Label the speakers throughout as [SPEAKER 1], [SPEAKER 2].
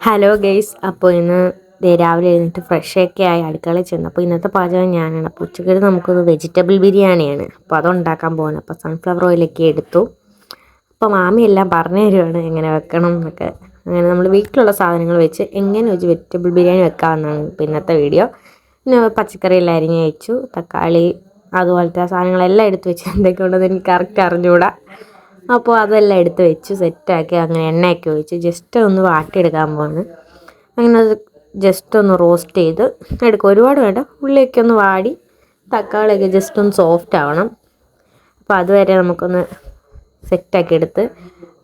[SPEAKER 1] Hello guys, അപ്പോൾ ഇന്ന് രാവിലെ എഴുന്നേറ്റ് ഫ്രഷൊക്കെ ആയി അടുക്കളയിൽ ചെന്നു. അപ്പോൾ ഇന്നത്തെ പാചകം ഞാനാണ്. അപ്പോൾ ഉച്ചയ്ക്ക് നമുക്കൊരു വെജിറ്റബിൾ ബിരിയാണിയാണ്. അപ്പോൾ അതുണ്ടാക്കാൻ പോകുന്നത്. അപ്പോൾ സൺഫ്ലവർ ഓയിലൊക്കെ എടുത്തു. അപ്പോൾ മാമി എല്ലാം പറഞ്ഞു തരുവാണ് എങ്ങനെ വെക്കണം എന്നൊക്കെ. അങ്ങനെ നമ്മൾ വീട്ടിലുള്ള സാധനങ്ങൾ വെച്ച് എങ്ങനെ വെച്ച് വെജിറ്റബിൾ ബിരിയാണി വെക്കാമെന്നാണ് ഇപ്പോൾ ഇന്നത്തെ വീഡിയോ. പിന്നെ പച്ചക്കറിയെല്ലാം അരിഞ്ഞ് വെച്ചു, തക്കാളി അതുപോലത്തെ സാധനങ്ങളെല്ലാം എടുത്ത് വെച്ച് എന്തൊക്കെയുണ്ടെന്ന് എനിക്ക് കറക്റ്റ് അറിഞ്ഞുകൂടാ. അപ്പോൾ അതെല്ലാം എടുത്ത് വെച്ച് സെറ്റാക്കി അങ്ങനെ എണ്ണയൊക്കെ ഒഴിച്ച് ജസ്റ്റ് ഒന്ന് വാട്ടിയെടുക്കാൻ പോവാണ്. അങ്ങനെ അത് ജസ്റ്റ് ഒന്ന് റോസ്റ്റ് ചെയ്ത് എടുക്കും. ഒരുപാട് വേണ്ട, ഉള്ളിയൊക്കെ ഒന്ന് വാടി തക്കാളിയൊക്കെ ജസ്റ്റ് ഒന്ന് സോഫ്റ്റ് ആവണം. അപ്പോൾ അതുവരെ നമുക്കൊന്ന് സെറ്റാക്കി എടുത്ത്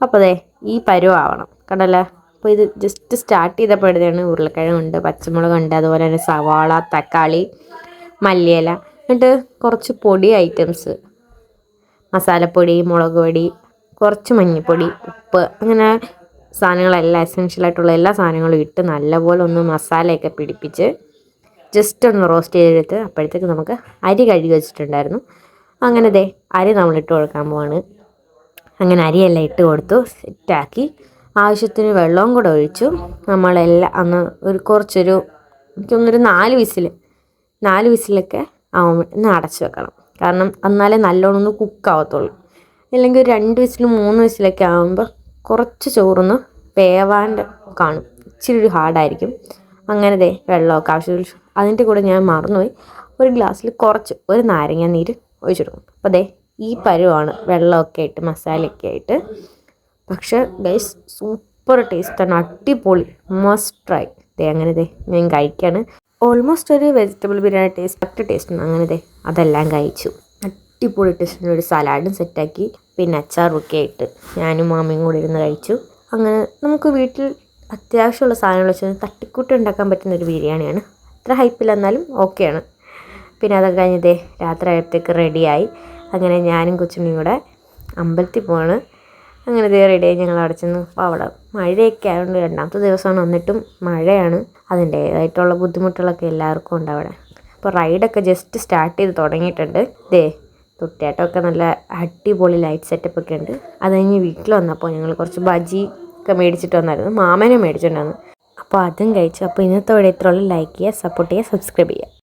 [SPEAKER 1] അപ്പോൾ അതെ ഈ പരുവാവണം കണ്ടല്ലോ. അപ്പോൾ ഇത് ജസ്റ്റ് സ്റ്റാർട്ട് ചെയ്തപ്പോഴത്തേക്കാണ് ഉരുളക്കിഴങ്ങുണ്ട്, പച്ചമുളകുണ്ട്, അതുപോലെ തന്നെ സവാള, തക്കാളി, മല്ലിയില, എന്നിട്ട് കുറച്ച് പൊടി ഐറ്റംസ്, മസാലപ്പൊടി, മുളക് പൊടി, കുറച്ച് മഞ്ഞൾപ്പൊടി, ഉപ്പ്, അങ്ങനെ സാധനങ്ങളെല്ലാം എസെൻഷ്യലായിട്ടുള്ള എല്ലാ സാധനങ്ങളും ഇട്ട് നല്ലപോലെ ഒന്ന് മസാലയൊക്കെ പിടിപ്പിച്ച് ജസ്റ്റ് ഒന്ന് റോസ്റ്റ് ചെയ്തെടുത്ത് അപ്പോഴത്തേക്ക് നമുക്ക് അരി കഴുകി വെച്ചിട്ടുണ്ടായിരുന്നു. അങ്ങനെ ദേ അരി നമ്മളിട്ട് കൊടുക്കാൻ പോവാണ്. അങ്ങനെ അരിയെല്ലാം ഇട്ട് കൊടുത്തു, സെറ്റാക്കി ആവശ്യത്തിന് വെള്ളവും കൂടെ ഒഴിച്ചു. നമ്മളെല്ലാം അന്ന് എനിക്കൊന്നൊരു 4 വിസിലൊക്കെ ആവുമ്പോൾ ഒന്ന് അടച്ച് വെക്കണം. കാരണം എന്നാലേ നല്ലോണം ഒന്ന് കുക്കാവത്തുള്ളൂ. അല്ലെങ്കിൽ ഒരു 2 വിസിലും 3 വിസിലൊക്കെ ആകുമ്പോൾ കുറച്ച് ചോറൊന്ന് വേവാണ്ട് കാണും, ഇച്ചിരി ഒരു ഹാർഡായിരിക്കും. അങ്ങനെ ദേ വെള്ളമൊക്കെ ആവശ്യമില്ല. അതിൻ്റെ കൂടെ ഞാൻ മറന്നുപോയി, ഒരു ഗ്ലാസ്സിൽ ഒരു നാരങ്ങ നീര് ഒഴിച്ചെടുക്കും. അപ്പോൾ ദേ ഈ പരുവാണ്, വെള്ളമൊക്കെ ഇട്ട് മസാലയൊക്കെ ആയിട്ട്. പക്ഷേ ഗൈസ് സൂപ്പർ ടേസ്റ്റാണ്, അടിപൊളി, മസ്റ്റ് ട്രൈ. അങ്ങനെ ഞാൻ കഴിക്കുകയാണ്. ഓൾമോസ്റ്റ് ഒരു വെജിറ്റബിൾ ബിരിയാണി ടേസ്റ്റാണ്. അങ്ങനെ അതെല്ലാം കഴിച്ചു. അടിപൊളി ടേസ്റ്റിന് ഒരു സലാഡും സെറ്റാക്കി, പിന്നെ അച്ചാറൊക്കെ ആയിട്ട് ഞാനും മാമിയും കൂടി ഇരുന്ന് കഴിച്ചു. അങ്ങനെ നമുക്ക് വീട്ടിൽ അത്യാവശ്യമുള്ള സാധനങ്ങൾ വെച്ച് തട്ടിക്കൂട്ടി ഉണ്ടാക്കാൻ പറ്റുന്നൊരു ബിരിയാണിയാണ്. അത്ര ഹൈപ്പില്ല എന്നാലും ഓക്കെയാണ്. പിന്നെ അതൊക്കെ കഴിഞ്ഞ് രാത്രി ആയപ്പോഴത്തേക്ക് റെഡിയായി. അങ്ങനെ ഞാനും കൊച്ചുണ്ണിയും കൂടെ അമ്പലത്തിൽ പോവാണ്. അങ്ങനെ റെഡിയായി ഞങ്ങൾ അവിടെ ചെന്ന്. അപ്പോൾ അവിടെ മഴയൊക്കെ ആയതുകൊണ്ട് 2ാമത്തെ ദിവസമാണ്, വന്നിട്ടും മഴയാണ്. അതിൻ്റേതായിട്ടുള്ള ബുദ്ധിമുട്ടുകളൊക്കെ എല്ലാവർക്കും ഉണ്ട് അവിടെ. അപ്പോൾ റൈഡൊക്കെ ജസ്റ്റ് സ്റ്റാർട്ട് ചെയ്ത് തുടങ്ങിയിട്ടുണ്ട്. തൊട്ടിയാട്ടമൊക്കെ നല്ല അടിപൊളി ലൈറ്റ് സെറ്റപ്പൊക്കെ ഉണ്ട്. അത് കഴിഞ്ഞ് വീട്ടിൽ വന്നപ്പോൾ ഞങ്ങൾ കുറച്ച് ബജി ഒക്കെ മേടിച്ചിട്ട് വന്നായിരുന്നു, മാമനെ മേടിച്ചിട്ടുണ്ടായിരുന്നു. അപ്പോൾ അതും കഴിച്ചു. അപ്പോൾ ഇന്നത്തെ വീഡിയോ ഇത്രയുള്ളൂ. ലൈക്ക് ചെയ്യുക, സപ്പോർട്ട് ചെയ്യുക, സബ്സ്ക്രൈബ് ചെയ്യുക.